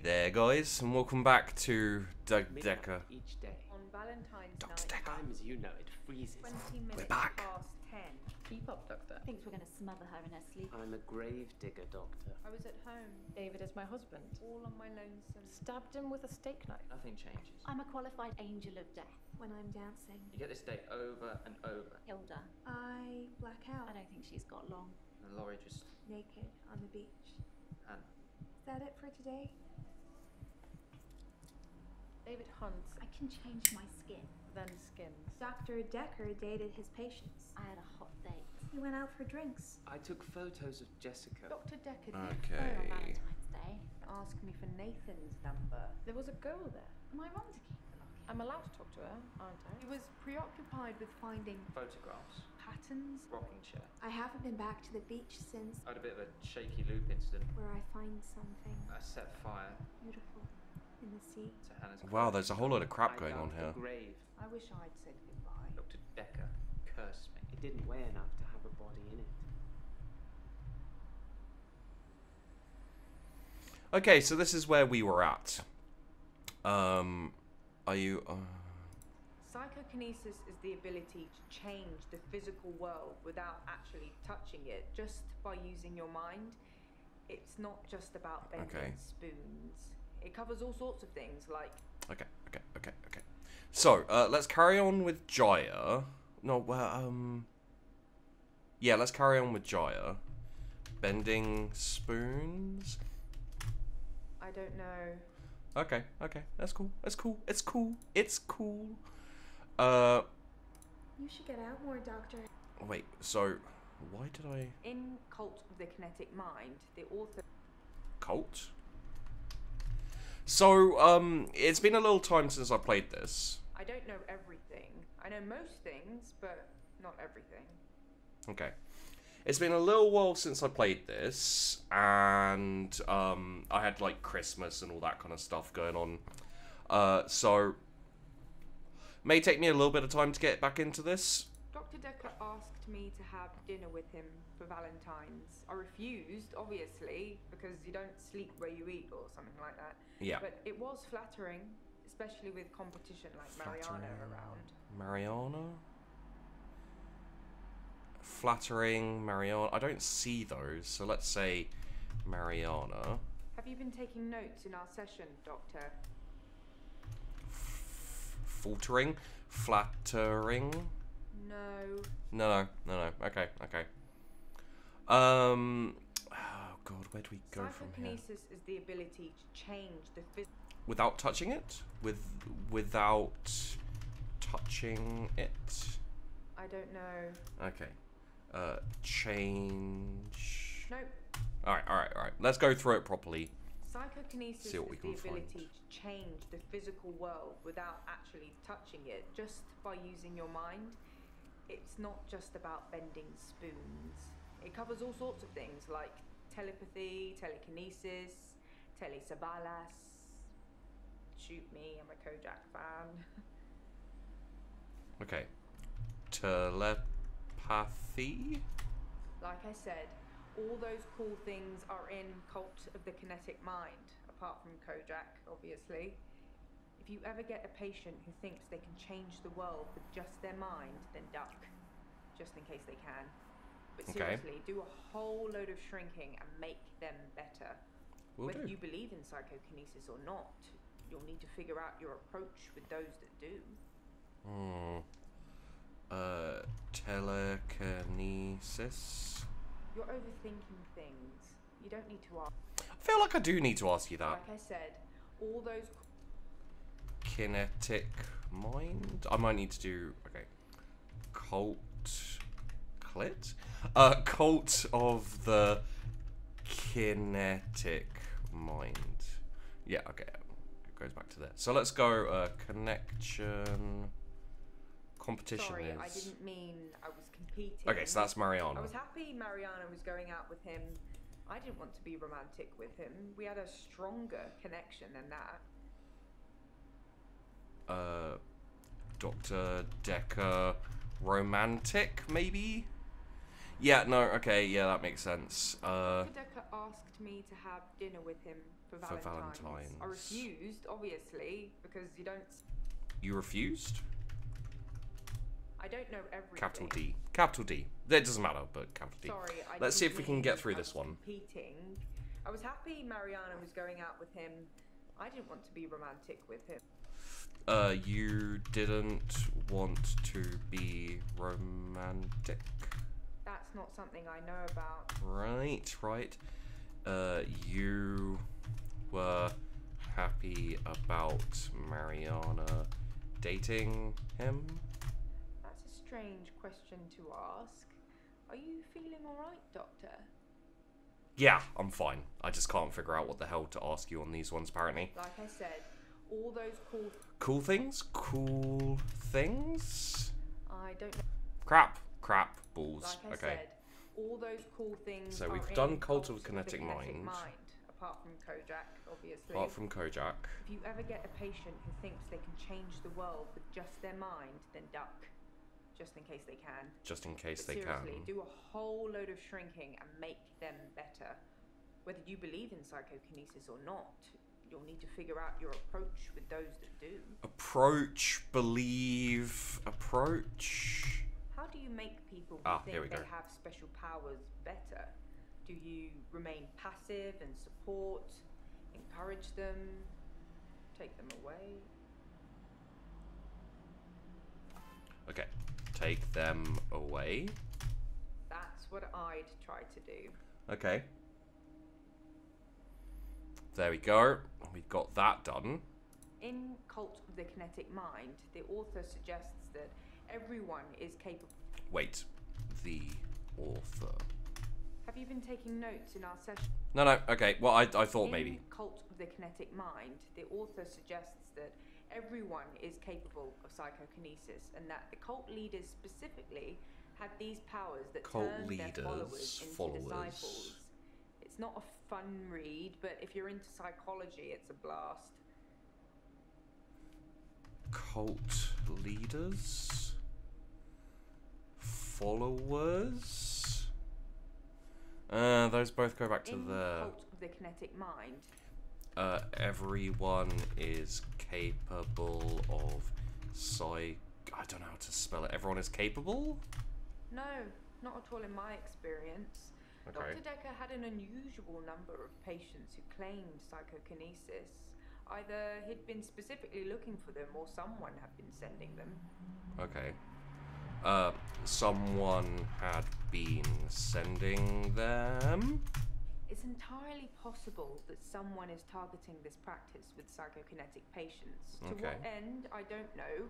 there, guys, and welcome back to Doctor Dekker. Each day. On Valentine's Doctor night, Dekker. Time as you know it freezes. 20 minutes back. past 10. Keep up, Doctor. Thinks we're going to smother her in her sleep. I'm a grave digger, Doctor. I was at home. David is my husband. All on my lonesome. Stabbed him with a steak knife. Nothing changes. I'm a qualified angel of death. When I'm dancing, You get this day over and over. Hilda, I black out, I don't think she's got long. And Laurie just... naked on the beach. Hannah. Is that it for today? David hunts, I can change my skin. then skins. Doctor Dekker dated his patients. I had a hot date. He went out for drinks. I took photos of Jessica. Dr. Dekker Sorry on Okay. Valentine's Day. asked me for Nathan's number. There was a girl there. Am I wrong to keep the locket? I'm allowed to talk to her, aren't I? He was preoccupied with finding Photographs. patterns. Rocking chair. I haven't been back to the beach since, I had a bit of a shaky loop incident. where I find something I set fire beautiful in the sea. to Hannah's Wow, clothes. there's a whole lot of crap I going on dug here. the grave. I wish I'd said goodbye. Dr. Dekker cursed me. It didn't weigh enough to have a body in it. Okay, so this is where we were at. Are you? Psychokinesis is the ability to change the physical world without actually touching it, just by using your mind. It's not just about bending Okay. spoons. It covers all sorts of things like Okay. So, let's carry on with Jaya. No, well, yeah, let's carry on with Jaya. Bending spoons. I don't know. Okay, that's cool. It's cool. You should get out more, Doctor. Wait, so, why did I... In Cult of the Kinetic Mind, the author Cult? So, it's been a little time since I played this. I don't know everything. I know most things, but not everything. Okay. It's been a little while since I played this, and I had, like, Christmas and all that kind of stuff going on. So, may take me a little bit of time to get back into this. Dr. Dekker asked me to have dinner with him for Valentine's. I refused, obviously, because you don't sleep where you eat or something like that. Yeah. But it was flattering, especially with competition like Mariana around. Mariana? Flattering, Mariana. I don't see those, so let's say Mariana. Have you been taking notes in our session, Doctor? Faltering? Flattering? No. No. Okay. Oh god, where do we go from here? Psychokinesis is the ability to change the physical. Without touching it? Without touching it? I don't know. Okay. Change. Nope. Alright. Let's go through it properly. Psychokinesis See what we is can the find. ability to change the physical world without actually touching it, just by using your mind. It's not just about bending spoons. It covers all sorts of things like telepathy, telekinesis, telesabalas. Shoot me, I'm a Kojak fan. Okay. Telepathy? Like I said, all those cool things are in Cult of the Kinetic Mind, apart from Kojak, obviously. If you ever get a patient who thinks they can change the world with just their mind, then duck, just in case they can. But Okay. seriously, do a whole load of shrinking and make them better. Will Whether do. you believe in psychokinesis or not, you'll need to figure out your approach with those that do. Telekinesis? You're overthinking things. You don't need to ask. I feel like I do need to ask you that. Like I said, all those Kinetic mind? I might need to do... Okay. Cult... Clit? Cult of the Kinetic mind. Yeah, okay. It goes back to there. So let's go, connection... Competition Sorry, is... I didn't mean I was competing. Okay, so that's Mariana. I was happy Mariana was going out with him. I didn't want to be romantic with him. We had a stronger connection than that. Dr. Dekker romantic, maybe? Yeah, no, okay, yeah, that makes sense. Dr. Dekker asked me to have dinner with him for Valentine's. Valentine's. I refused, obviously, because you don't... You refused? I don't know everything. Capital D. Capital D. It doesn't matter, but capital D. Sorry, Let's see if we can get through this one. Competing. I was happy Mariana was going out with him. I didn't want to be romantic with him. You didn't want to be romantic? That's not something I know about. Right, right. You were happy about Mariana dating him? That's a strange question to ask. Are you feeling alright, Doctor? Yeah, I'm fine. I just can't figure out what the hell to ask you on these ones, apparently. Like I said, all those cool... Cool things? Cool things? I don't know. Crap. Crap. Balls. Like I Okay. said, all those cool things So are we've in done Cult of the the Kinetic Mind. apart from Kojak, obviously. Apart from Kojak. If you ever get a patient who thinks they can change the world with just their mind, then duck. Just in case they can. Just in case But they seriously, can. do a whole load of shrinking and make them better. Whether you believe in psychokinesis or not, you'll need to figure out your approach with those that do. Approach, believe, approach. How do you make people who Here we think go. they have special powers better? Do you remain passive and support, encourage them, take them away? Okay, take them away. That's what I'd try to do. Okay. There we go. We've got that done. In Cult of the Kinetic Mind, the author suggests that everyone is capable. Wait, the author. Have you been taking notes in our session? No, okay. Well, I thought In maybe. Cult of the Kinetic Mind, the author suggests that everyone is capable of psychokinesis, and that the cult leaders specifically had these powers that Cult turned leaders, their followers into followers. disciples. It's not a fun read, but if you're into psychology, it's a blast. Cult leaders? Followers? Those both go back to In the... Cult of the Kinetic Mind, everyone is capable of I don't know how to spell it. Everyone is capable? no, not at all in my experience. Okay. Dr. Dekker had an unusual number of patients who claimed psychokinesis. Either he'd been specifically looking for them or someone had been sending them. Okay. Someone had been sending them? It's entirely possible that someone is targeting this practice with psychokinetic patients. To Okay. what end, I don't know.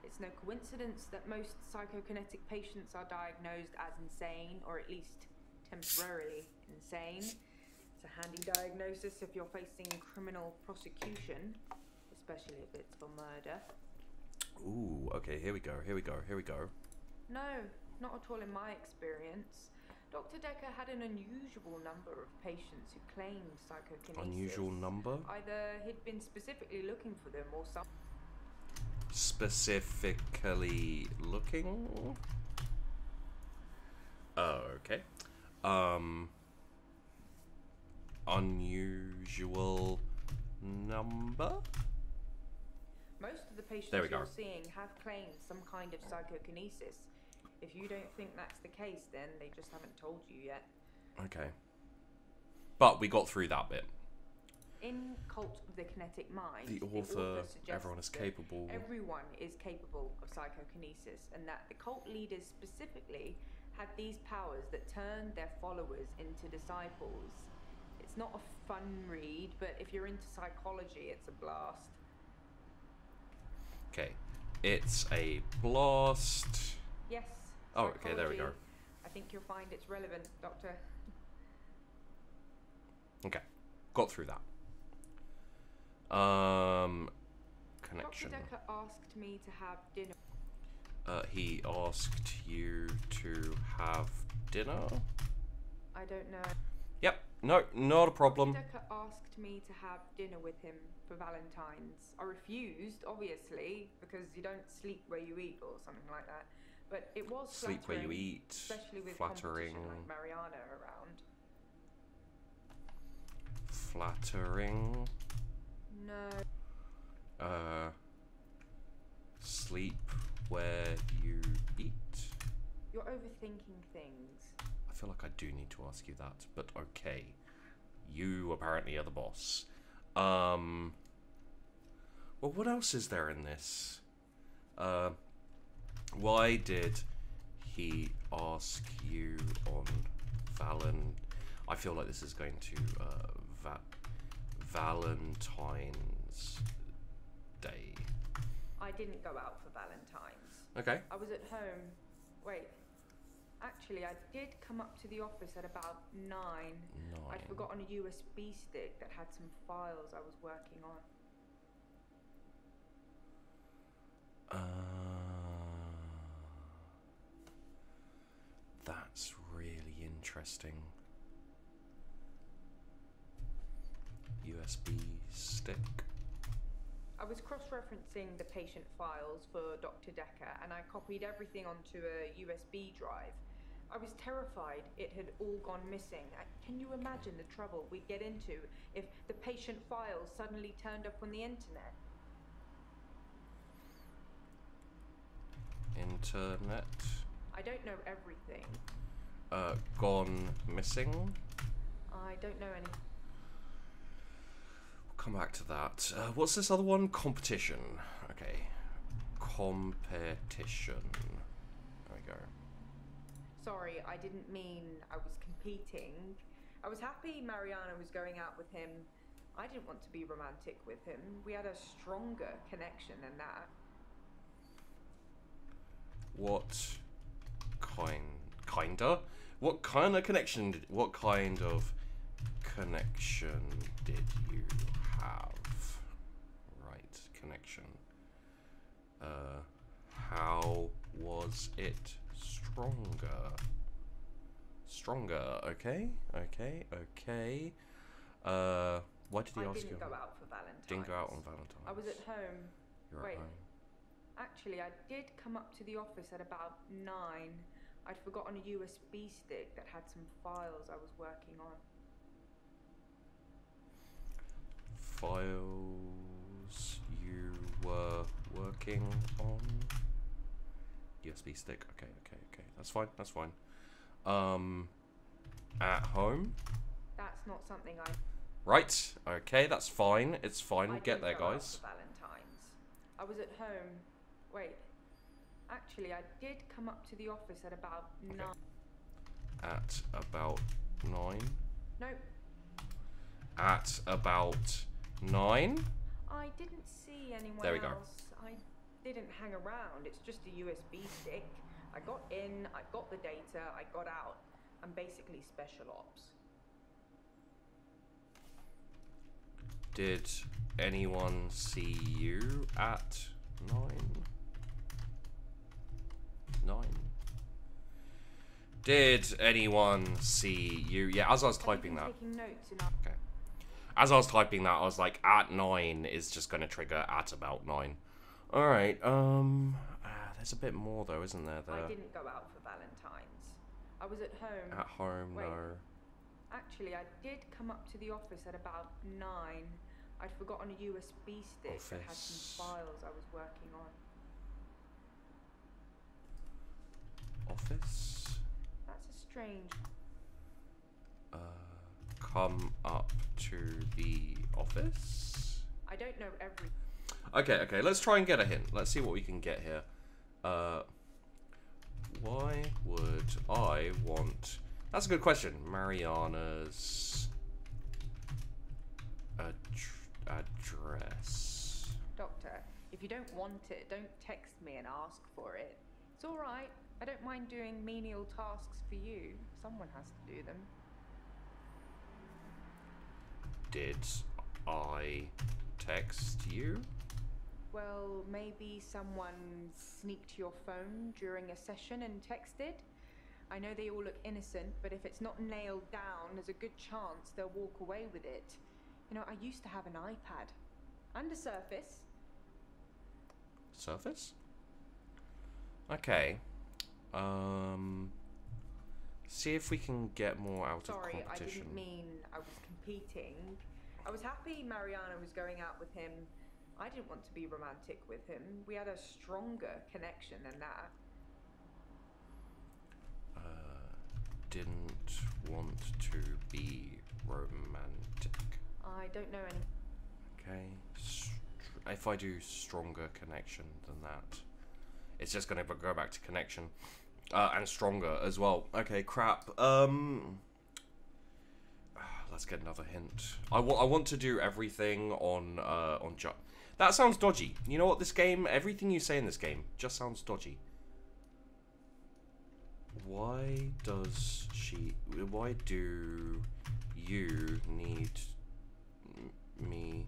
It's no coincidence that most psychokinetic patients are diagnosed as insane, or at least temporarily insane. It's a handy diagnosis if you're facing criminal prosecution, especially if it's for murder. Ooh, okay, here we go. No, not at all in my experience. Dr. Dekker had an unusual number of patients who claimed psychokinesis. Unusual number? Either he'd been specifically looking for them or some... Specifically looking? Okay. Unusual number? Most of the patients There we go. you're seeing have claimed some kind of psychokinesis. If you don't think that's the case, then they just haven't told you yet. Okay. But we got through that bit. In Cult of the Kinetic Mind, The author, suggests everyone is that capable. Everyone is capable of psychokinesis, and that the cult leaders specifically had these powers that turned their followers into disciples. It's not a fun read, but if you're into psychology, it's a blast. Okay. It's a blast. Yes. Oh, okay, there we go. psychology. I think you'll find it's relevant, Doctor. Okay. Got through that. Connection. Dr. Dekker asked me to have dinner. He asked you to have dinner? I don't know. Yep. No, not a problem. Dekker asked me to have dinner with him for Valentine's. I refused, obviously, because you don't sleep where you eat or something like that. But it was Sleep where you flattering, eat. especially with Flattering. competition like Mariana around. Flattering. No. Sleep where you eat. You're overthinking things. I feel like I do need to ask you that, but okay. You apparently are the boss. Well, what else is there in this? Why did he ask you on I feel like this is going to Valentine's Day. I didn't go out for Valentine's. Okay. I was at home. Wait. Actually, I did come up to the office at about 9. I'd forgotten a USB stick that had some files I was working on. That's really interesting. USB stick. I was cross-referencing the patient files for Doctor Dekker, and I copied everything onto a USB drive. I was terrified it had all gone missing. Can you imagine the trouble we'd get into if the patient files suddenly turned up on the internet? Internet. I don't know everything. Gone missing. I don't know any. We'll come back to that. What's this other one? Competition. Okay. Competition. There we go. Sorry, I didn't mean I was competing. I was happy Mariana was going out with him. I didn't want to be romantic with him. We had a stronger connection than that. What kinda? What kind of connection did you have? Right, connection. How was it stronger? Okay. Why did he ask you? I didn't go out for Valentine's. Didn't go out on Valentine's. I was at home. You're Wait. at home. Actually, I did come up to the office at about 9. I'd forgotten a USB stick that had some files I was working on. Files you were working on? USB stick. Okay. That's fine. At home? That's not something I... Right. Okay, that's fine. It's fine. We'll I get there, didn't go out guys. for Valentine's. I was at home. Wait. Actually, I did come up to the office at about 9. At about 9? Nope. At about 9? I didn't see anyone There we go. else. I didn't hang around. It's just a USB stick. I got in, I got the data, I got out. I'm basically special ops. Did anyone see you at 9? 9? Did anyone see you? Yeah, as I was typing that. Taking notes in our... Okay. As I was typing that, I was like, at 9 is just going to trigger at about 9. Alright, there's a bit more though, isn't there? I didn't go out for Valentine's. I was at home. At home, Wait. no. Actually, I did come up to the office at about 9. I'd forgotten a USB stick that had some files I was working on. Office? That's a strange... Come up to the office? I don't know every... Okay, let's try and get a hint. Let's see what we can get here. Why would I want... That's a good question. Mariana's... address. Doctor, if you don't want it, don't text me and ask for it. It's alright. I don't mind doing menial tasks for you. Someone has to do them. Did I text you? Well, maybe someone sneaked your phone during a session and texted. I know they all look innocent, but if it's not nailed down, there's a good chance they'll walk away with it. You know, I used to have an iPad. And a Surface. Surface? Okay. See if we can get more out Sorry, of I competition. didn't mean I was competing. I was happy Mariana was going out with him. I didn't want to be romantic with him. We had a stronger connection than that. Didn't want to be romantic. I don't know any. Okay. If I do stronger connection than that, it's just gonna go back to connection. And stronger as well. Okay, crap. Let's get another hint. I want to do everything on that sounds dodgy. You know what? This game, everything you say in this game just sounds dodgy. Why do you need me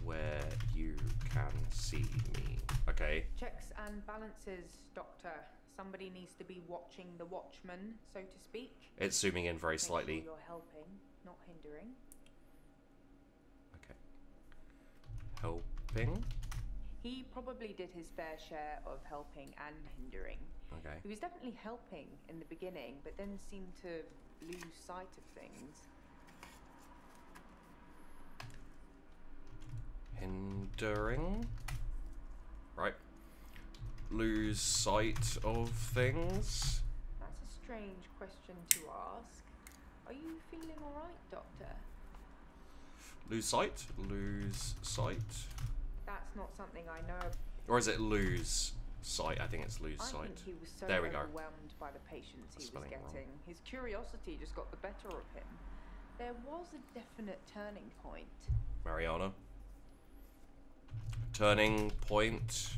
where you can see me? Okay. Checks and balances, Doctor. Somebody needs to be watching the watchman, so to speak. It's zooming in very Make slightly. sure you're helping, not hindering. Okay. Helping? He probably did his fair share of helping and hindering. Okay. He was definitely helping in the beginning, but then seemed to lose sight of things. Hindering? Right. Lose sight of things? That's a strange question to ask. Are you feeling alright, Doctor? Lose sight? Lose sight? That's not something I know of. Or is it lose sight? I think it's lose I sight. think he was so There we go. overwhelmed by the patients he was Spelling it wrong. getting. His curiosity just got the better of him. There was a definite turning point. Mariana? Turning point?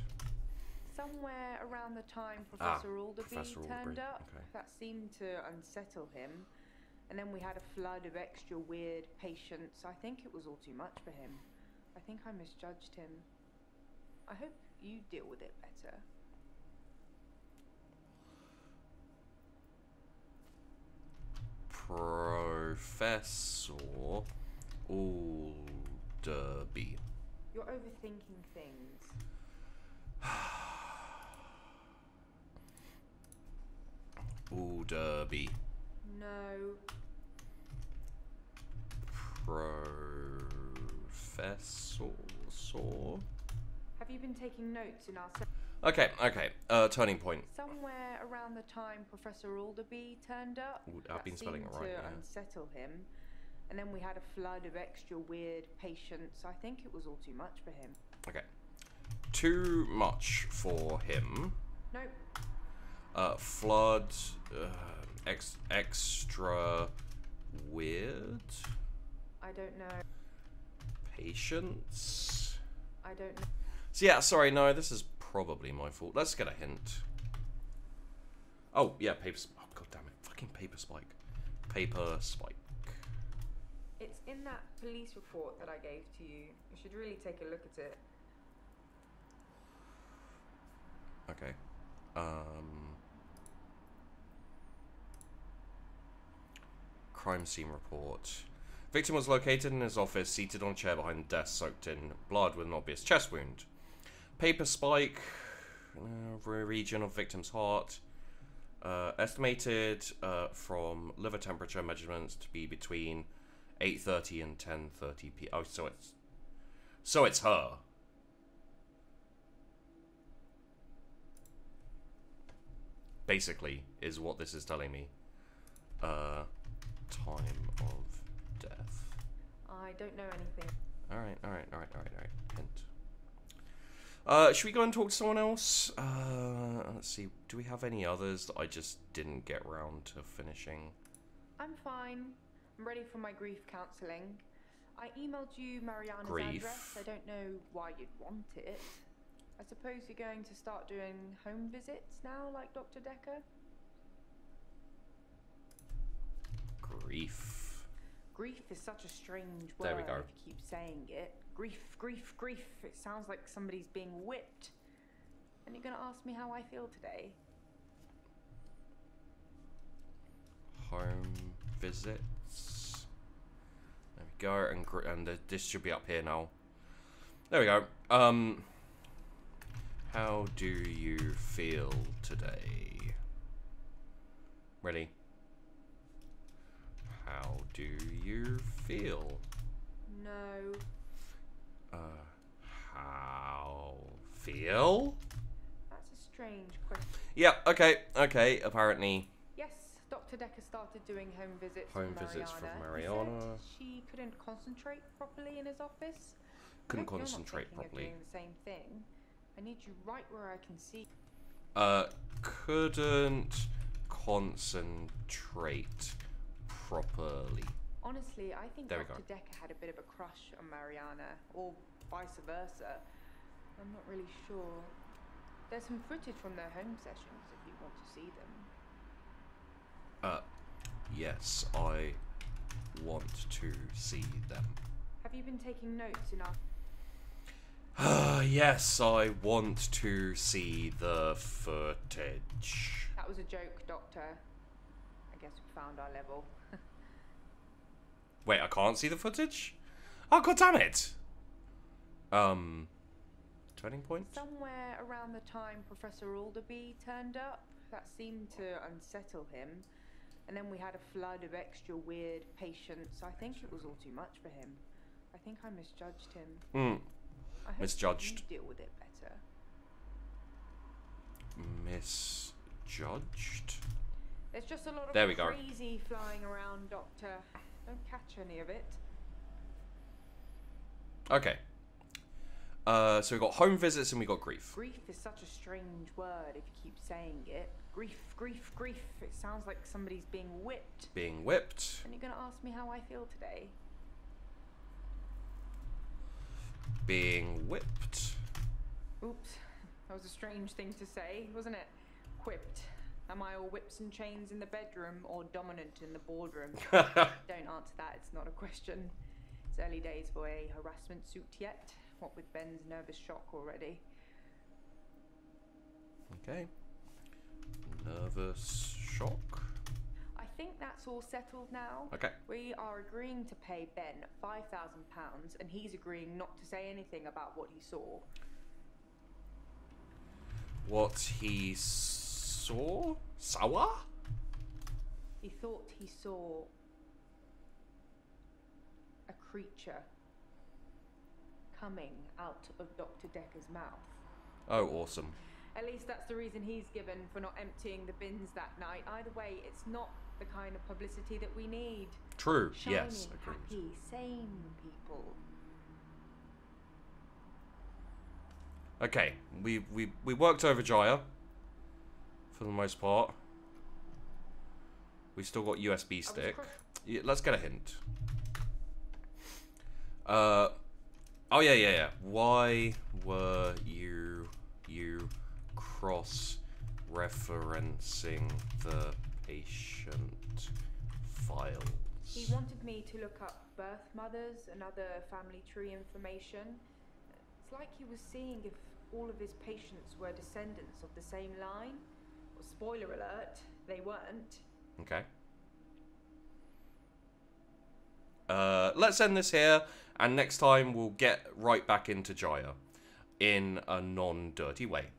Somewhere around the time Professor Alderby Professor turned Alderby, up, okay. that seemed to unsettle him. And then we had a flood of extra weird patients. I think it was all too much for him. I think I misjudged him. I hope you deal with it better. Professor Alderby. You're overthinking things. Alderby. No. Professor. Have you been taking notes in our Okay. Turning point. Somewhere around the time Professor Alderby turned up, I've been spelling it right, seemed to yeah. unsettle him. And then we had a flood of extra weird patients. I think it was all too much for him. Okay. Too much for him. Nope. Flood. Extra weird. I don't know. Patience. I don't know. So yeah, sorry, no, this is probably my fault. Let's get a hint. Oh, yeah, paper. Oh, god damn it. Fucking paper spike. Paper spike. It's in that police report that I gave to you. You should really take a look at it. Okay. Crime scene report. Victim was located in his office, seated on a chair behind the desk, soaked in blood with an obvious chest wound. Paper spike, region of victim's heart. Estimated from liver temperature measurements to be between 8:30 and 10:30 p. Oh, so it's her. Basically, is what this is telling me. Time of death. I don't know anything. Alright. Hint. Should we go and talk to someone else? Let's see. Do we have any others that I just didn't get round to finishing? I'm fine. I'm ready for my grief counselling. I emailed you Mariana's Grief? address. I don't know why you'd want it. I suppose you're going to start doing home visits now, like Doctor Dekker? Grief. Grief is such a strange word There we go. if you keep saying it. Grief. It sounds like somebody's being whipped. And you're going to ask me how I feel today? Home visits. There we go. And this should be up here now. There we go. How do you feel today? Really? How do you feel? No. How feel? That's a strange question. Yeah, okay, apparently. Yes, Dr. Dekker started doing home visits Home for visits Mariana. for He Mariana. said she couldn't concentrate properly in his office. Couldn't I hope concentrate you're not properly. thinking of doing the same thing. I need you right where I can see. Couldn't concentrate properly. Honestly, I think There we Dr. Dekker had a bit of a crush on Mariana, or vice versa. I'm not really sure. There's some footage from their home sessions if you want to see them. Yes, I want to see them. Have you been taking notes in our... Yes, I want to see the footage. That was a joke, Doctor. I guess we found our level. Wait, I can't see the footage? Oh, god damn it! Turning point? Somewhere around the time Professor Alderby turned up, that seemed to unsettle him. And then we had a flood of extra weird patients. I think it was all too much for him. I think I misjudged him. I hope Misjudged. you deal with it better. Misjudged? There's just a lot of There we go. crazy flying around, Doctor. Don't catch any of it. Okay. So we got home visits and we got grief. Grief is such a strange word if you keep saying it. Grief, grief, grief. It sounds like somebody's being whipped. Being whipped. And you're gonna ask me how I feel today? Being whipped. Oops. That was a strange thing to say, wasn't it? Whipped. Am I all whips and chains in the bedroom or dominant in the boardroom? Don't answer that, it's not a question. It's early days for a harassment suit yet. What with Ben's nervous shock already. Okay. Nervous shock. I think that's all settled now. Okay. We are agreeing to pay Ben £5,000 and he's agreeing not to say anything about what he saw. What he saw? Sawa? He thought he saw a creature coming out of Dr. Dekker's mouth. Oh, awesome. At least that's the reason he's given for not emptying the bins that night. Either way, it's not the kind of publicity that we need. True. Shiny, Yes. Agreed. happy, sane people. Okay. We worked over Jaya for the most part. We still got USB stick. Yeah, let's get a hint. Oh yeah. Why were you cross-referencing the patient files? He wanted me to look up birth mothers and other family tree information. It's like he was seeing if all of his patients were descendants of the same line. Well, spoiler alert, they weren't. Okay. Let's end this here, and next time we'll get right back into Jaya in a non-dirty way.